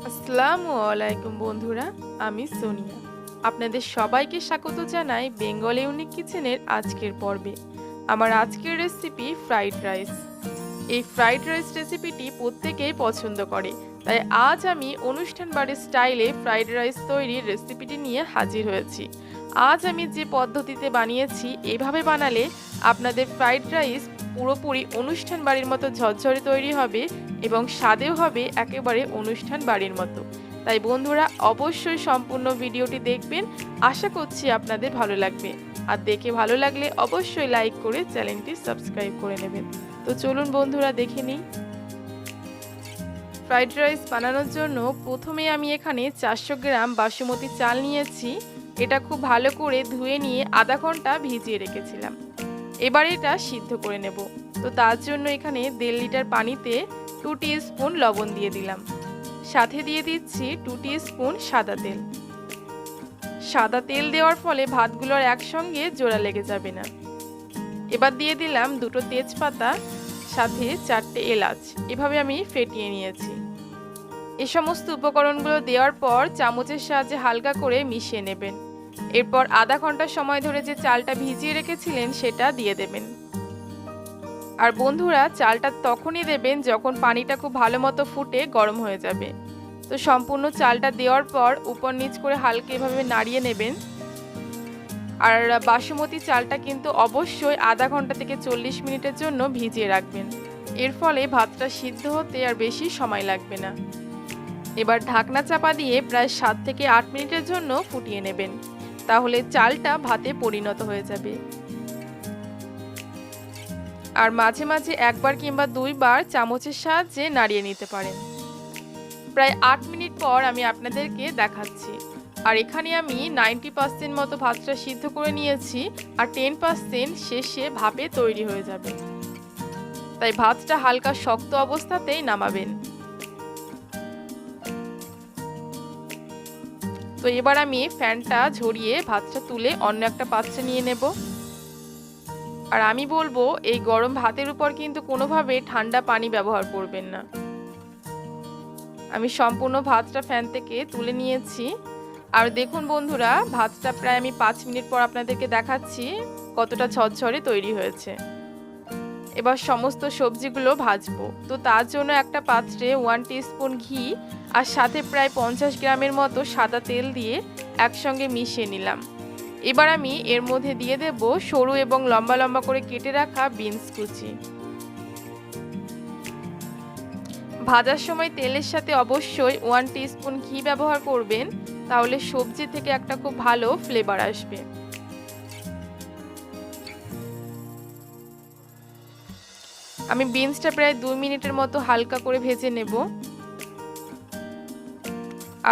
আসসালামু আলাইকুম বন্ধুরা, আমি সোনিয়া। আপনাদের সবাইকে স্বাগত জানাই বেঙ্গল ইউনিক কিচেনের আজকের পর্বে। আমার আজকের রেসিপি ফ্রাইড রাইস। এই ফ্রাইড রাইস রেসিপিটি প্রত্যেকেই পছন্দ করে, তাই আজ আমি অনুষ্ঠান বাড়ির স্টাইলে ফ্রাইড রাইস তৈরির রেসিপিটি নিয়ে হাজির হয়েছি। আজ আমি যে পদ্ধতিতে বানিয়েছি, এভাবে বানালে আপনাদের ফ্রাইড রাইস পুরোপুরি অনুষ্ঠান বাড়ির মতো ঝরঝরে তৈরি হবে এবং স্বাদেও হবে একেবারে অনুষ্ঠান বাড়ির মতো। তাই বন্ধুরা, অবশ্যই সম্পূর্ণ ভিডিওটি দেখবেন। আশা করছি আপনাদের ভালো লাগবে। আর দেখে ভালো লাগলে অবশ্যই লাইক করে চ্যানেলটি সাবস্ক্রাইব করে নেবেন। তো চলুন বন্ধুরা, দেখে নিই। ফ্রাইড রাইস বানানোর জন্য প্রথমে আমি এখানে 400 গ্রাম বাসমতি চাল নিয়েছি। এটা খুব ভালো করে ধুয়ে নিয়ে আধা ঘন্টা ভিজিয়ে রেখেছিলাম। এবার এটা সিদ্ধ করে নেব। তো তার জন্য এখানে 1.5 লিটার পানিতে 2 টিস্পুন লবণ দিয়ে দিলাম। সাথে দিয়ে দিচ্ছি 2 টিস্পুন সাদা তেল। সাদা তেল দেওয়ার ফলে ভাতগুলোর একসঙ্গে জোড়া লেগে যাবে না। এবার দিয়ে দিলাম 2টো তেজপাতা, সাথে 4টে এলাচ। এভাবে আমি ফেটিয়ে নিয়েছি। এই সমস্ত উপকরণগুলো দেওয়ার পর চামচের সাহায্যে হালকা করে মিশিয়ে নেবেন। এরপর আধা ঘন্টা সময় ধরে যে চালটা ভিজিয়ে রেখেছিলেন সেটা দিয়ে দেবেন। আর বন্ধুরা, চালটা তখনই দেবেন যখন পানিটা খুব ভালো মতো ফুটে গরম হয়ে যাবে। তো সম্পূর্ণ চালটা দেওয়ার পর উপর নিচ করে হালকা এভাবে নাড়িয়ে নেবেন। আর বাসমতি চালটা কিন্তু অবশ্যই আধা ঘন্টা থেকে 40 মিনিটের জন্য ভিজিয়ে রাখবেন। এর ফলে ভাতটা সিদ্ধ হতে আর বেশি সময় লাগবে না। এবার ঢাকনা চাপা দিয়ে প্রায় 7 থেকে 8 মিনিটের জন্য ফুটিয়ে নেবেন। তাহলে চালটা ভাতে পরিণত হয়ে যাবে। আর মাঝে মাঝে একবার কিংবা 2 বার চামচের সাহায্যে নাড়িয়ে নিতে পারেন। প্রায় 8 মিনিট পর আমি আপনাদেরকে দেখাচ্ছি। আর এখানে আমি 90% মতো ভাতটা সিদ্ধ করে নিয়েছি, আর 10% শেষে ভাপে তৈরি হয়ে যাবে। তাই ভাতটা হালকা শক্ত অবস্থাতেই নামাবেন। তো এবার আমি ফ্যানটা ঝরিয়ে ভাতটা তুলে অন্য একটা পাত্রে নিয়ে নেব। আর আমি বলবো, এই গরম ভাতের উপর কিন্তু কোনোভাবে ঠান্ডা পানি ব্যবহার করবেন না। আমি সম্পূর্ণ ভাতটা ফ্যান থেকে তুলে নিয়েছি। আর দেখুন বন্ধুরা, ভাতটা প্রায় আমি 5 মিনিট পর আপনাদেরকে দেখাচ্ছি কতটা ঝরঝরে তৈরি হয়েছে। এবার সমস্ত সবজিগুলো ভাজবো। তো তার জন্য একটা পাত্রে 1 টিস্পুন ঘি আর সাথে প্রায় 50 গ্রামের মতো সাদা তেল দিয়ে একসঙ্গে মিশিয়ে নিলাম। এবার আমি এর মধ্যে দিয়ে দেব সরু এবং লম্বা লম্বা করে কেটে রাখা বিনস কুচি। ভাজার সময় তেলের সাথে অবশ্যই 1 টিস্পুন ঘি ব্যবহার করবেন, তাহলে সবজি থেকে একটা খুব ভালো ফ্লেভার আসবে। আমি বিনসটা প্রায় 2 মিনিটের মতো হালকা করে ভেজে নেব।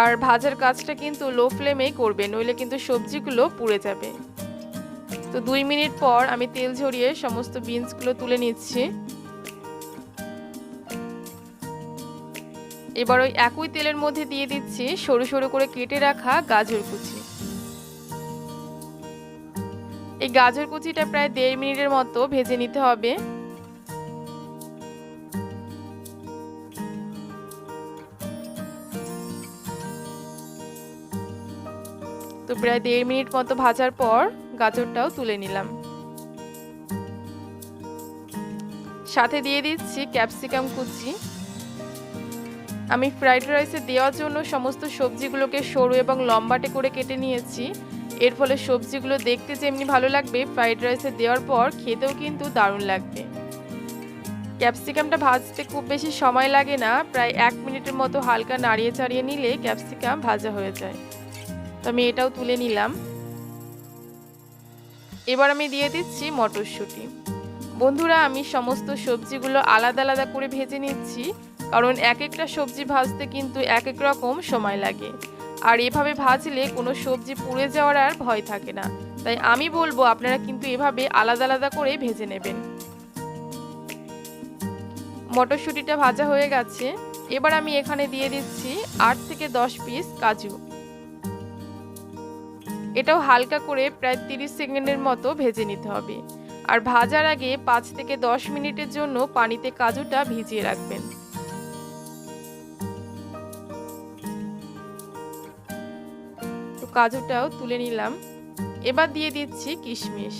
আর ভাজার কাজটা কিন্তু লো ফ্লেমেই করবেন, নইলে কিন্তু সবজিগুলো পুড়ে যাবে। তো 2 মিনিট পর আমি তেল ঝরিয়ে সমস্ত বিনসগুলো তুলে নিচ্ছি। এবার ওই একই তেলের মধ্যে দিয়ে দিচ্ছি সরু সরু করে কেটে রাখা গাজর কুচি। এই গাজর কুচিটা প্রায় 1.5 মিনিটের মতো ভেজে নিতে হবে। তো প্রায় 1.5 মিনিট মতো ভাজার পর গাজরটাও তুলে নিলাম। সাথে দিয়ে দিচ্ছি ক্যাপসিকাম কুচি। আমি ফ্রাইড রাইসে দেওয়ার জন্য সমস্ত সবজিগুলোকে সরু এবং লম্বাটে করে কেটে নিয়েছি। এর ফলে সবজিগুলো দেখতে যেমনি ভালো লাগবে, ফ্রাইড রাইসে দেওয়ার পর খেতেও কিন্তু দারুণ লাগবে। ক্যাপসিকামটা ভাজতে খুব বেশি সময় লাগে না, প্রায় 1 মিনিটের মতো হালকা নাড়িয়ে চাড়িয়ে নিলে ক্যাপসিকাম ভাজা হয়ে যায়। তো আমি এটাও তুলে নিলাম। এবার আমি দিয়ে দিচ্ছি মটরশুঁটি। বন্ধুরা, আমি সমস্ত সবজিগুলো আলাদা আলাদা করে ভেজে নিচ্ছি, কারণ এক একটা সবজি ভাজতে কিন্তু এক এক রকম সময় লাগে। আর এভাবে ভাজলে কোনো সবজি পুড়ে যাওয়ার আর ভয় থাকে না। তাই আমি বলবো আপনারা কিন্তু এভাবে আলাদা আলাদা করে ভেজে নেবেন। মটরশুঁটিটা ভাজা হয়ে গেছে। এবার আমি এখানে দিয়ে দিচ্ছি 8 থেকে 10 পিস কাজু। এটাও হালকা করে প্রায় 30 সেকেন্ডের মতো ভেজে নিতে হবে। আর ভাজার আগে 5 থেকে 10 মিনিটের জন্য পানিতে কাজুটা ভিজিয়ে রাখবেন। কাজুটাও তুলে নিলাম। এবার দিয়ে দিচ্ছি কিশমিশ।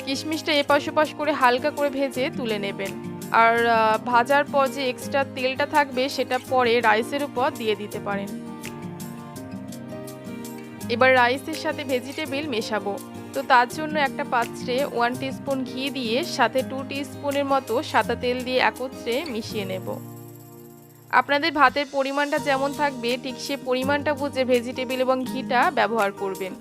কিশমিশটা এপাশ ওপাশ করে হালকা করে ভেজে তুলে নেবেন। আর ভাজার পর যে এক্সট্রা তেলটা থাকবে সেটা পরে রাইসের উপর দিয়ে দিতে পারেন। এবার রাইসের সাথে ভেজিটেবল মেশাবো। তো তার জন্য একটা পাত্রে 1 টিস্পুন ঘি দিয়ে সাথে 2 টিস্পুনের মতো সাদা তেল দিয়ে একত্রে মিশিয়ে নেব। আপনাদের ভাতের পরিমাণটা যেমন থাকবে ঠিক সে পরিমাণটা বুঝে ভেজিটেবল এবং ঘিটা ব্যবহার করবেন।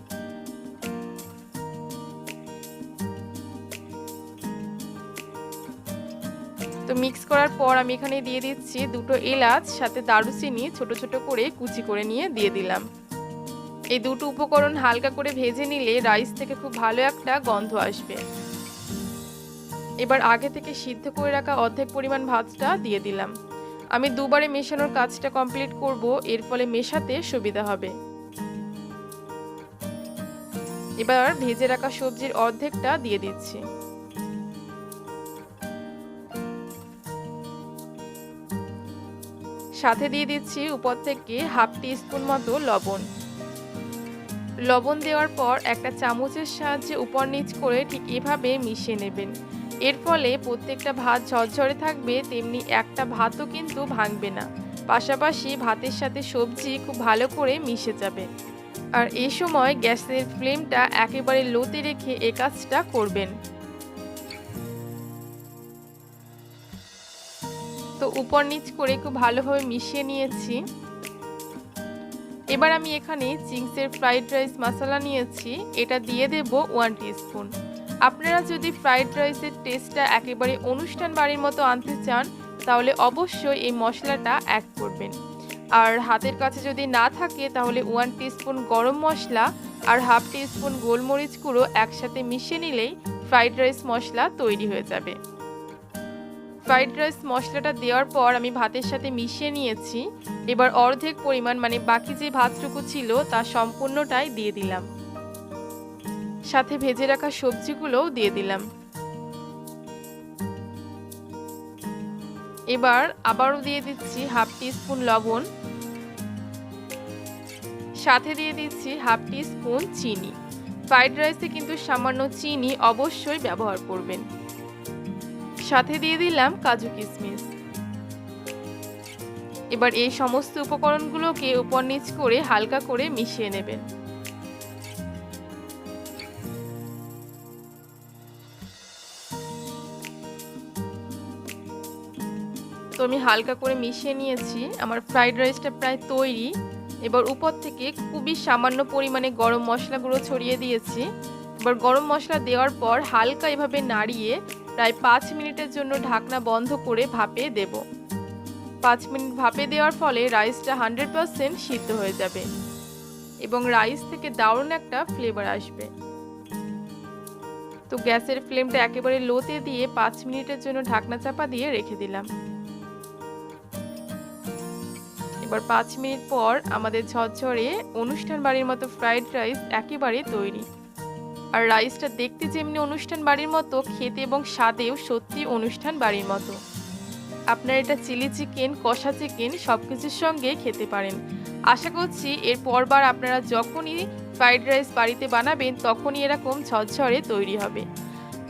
তো মিক্স করার পর আমি এখানে দিয়ে দিচ্ছি 2টো এলাচ, সাথে দারুচিনি ছোট ছোট করে কুচি করে নিয়ে দিয়ে দিলাম। এই দুটো উপকরণ হালকা করে ভেজে নিলে রাইস থেকে খুব ভালো একটা গন্ধ আসবে। এবার আগে থেকে সিদ্ধ করে রাখা অর্ধেক পরিমাণ ভাতটা দিয়ে দিলাম। আমি দুবারে মেশানোর কাজটা কমপ্লিট করব, এর ফলে মেশাতে সুবিধা হবে। এবার ভেজে রাখা সবজির অর্ধেকটা দিয়ে দিচ্ছি। সাথে দিয়ে দিচ্ছি উপর থেকে 1/2 টিস্পুন মতো লবণ। লবণ দেওয়ার পর একটা চামচের সাহায্যে উপর নিচ করে ঠিক এভাবে মিশিয়ে নেবেন। এর ফলে প্রত্যেকটা ভাত ঝরঝরে থাকবে, তেমনি একটা ভাতও কিন্তু ভাঙবে না। পাশাপাশি ভাতের সাথে সবজি খুব ভালো করে মিশে যাবে। আর এই সময় গ্যাসের ফ্লেমটা একেবারে লোতে রেখে এই কাজটা করবেন। তো উপর নিচ করে খুব ভালোভাবে মিশিয়ে নিয়েছি। এবার আমি এখানে চিংসের ফ্রাইড রাইস মশলা নিয়েছি, এটা দিয়ে দেব 1 টিস্পুন। আপনারা যদি ফ্রাইড রাইসের টেস্টটা একেবারে অনুষ্ঠান বাড়ির মতো আনতে চান তাহলে অবশ্যই এই মশলাটা অ্যাড করবেন। আর হাতের কাছে যদি না থাকে তাহলে 1 টিস্পুন গরম মশলা আর 1/2 টিস্পুন গোলমরিচ গুঁড়ো একসাথে মিশিয়ে নিলেই ফ্রাইড রাইস মশলা তৈরি হয়ে যাবে। ফ্রাইড রাইস মশলাটা দেওয়ার পর আমি ভাতের সাথে মিশিয়ে নিয়েছি। এবার অর্ধেক পরিমাণ মানে বাকি যে ভাতটুকু ছিল তা সম্পূর্ণটাই দিয়ে দিলাম। সাথে ভেজে রাখা সবজিগুলোও দিয়ে দিলাম। এবার আবারও দিয়ে দিচ্ছি 1/2 টিস্পুন লবণ, সাথে দিয়ে দিচ্ছি 1/2 টিস্পুন চিনি। ফ্রাইড রাইসে কিন্তু সামান্য চিনি অবশ্যই ব্যবহার করবেন। সাথে দিয়ে দিলাম কাজু কিশমিশ। এবার এই সমস্ত উপকরণগুলোকে উপর নিচ করে হালকা করে মিশিয়ে নেবেন। তো আমি হালকা করে মিশিয়ে নিয়েছি, আমার ফ্রাইড রাইসটা প্রায় তৈরি। এবার উপর থেকে খুবই সামান্য পরিমাণে গরম মশলা গুঁড়ো ছড়িয়ে দিয়েছি। এবার গরম মশলা দেওয়ার পর হালকা এভাবে নাড়িয়ে প্রায় 5 মিনিটের জন্য ঢাকনা বন্ধ করে ভাপে দেব। 5 মিনিট ভাপে দেওয়ার ফলে রাইসটা 100% সিদ্ধ হয়ে যাবে এবং রাইস থেকে দারুণ একটা ফ্লেভার আসবে। তো গ্যাসের ফ্লেমটা একেবারে লোতে দিয়ে 5 মিনিটের জন্য ঢাকনা চাপা দিয়ে রেখে দিলাম। এবার 5 মিনিট পর আমাদের ঝরঝরে অনুষ্ঠান বাড়ির মতো ফ্রাইড রাইস একেবারে তৈরি। আর রাইসটা দেখতে যেমনি অনুষ্ঠান বাড়ির মতো, খেতে এবং স্বাদেও সত্যি অনুষ্ঠান বাড়ির মতো। আপনারা এটা চিলি চিকেন, কষা চিকেন সবকিছুর সঙ্গে খেতে পারেন। আশা করছি এর পরবার আপনারা যখনই ফ্রাইড রাইস বাড়িতে বানাবেন তখনই এরকম ঝরঝরে তৈরি হবে।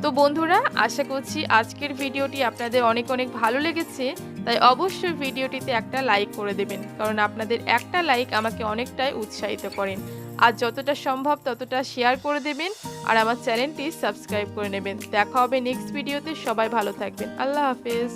তো বন্ধুরা, আশা করছি আজকের ভিডিওটি আপনাদের অনেক অনেক ভালো লেগেছে। তাই অবশ্যই ভিডিওটিতে একটা লাইক করে দেবেন, কারণ আপনাদের একটা লাইক আমাকে অনেকটাই উৎসাহিত করেন। আর যতটা সম্ভব ততটা শেয়ার করে দেবেন আর আমার চ্যানেলটি সাবস্ক্রাইব করে নেবেন। দেখা হবে নেক্সট ভিডিওতে। সবাই ভালো থাকবেন। আল্লাহ হাফেজ।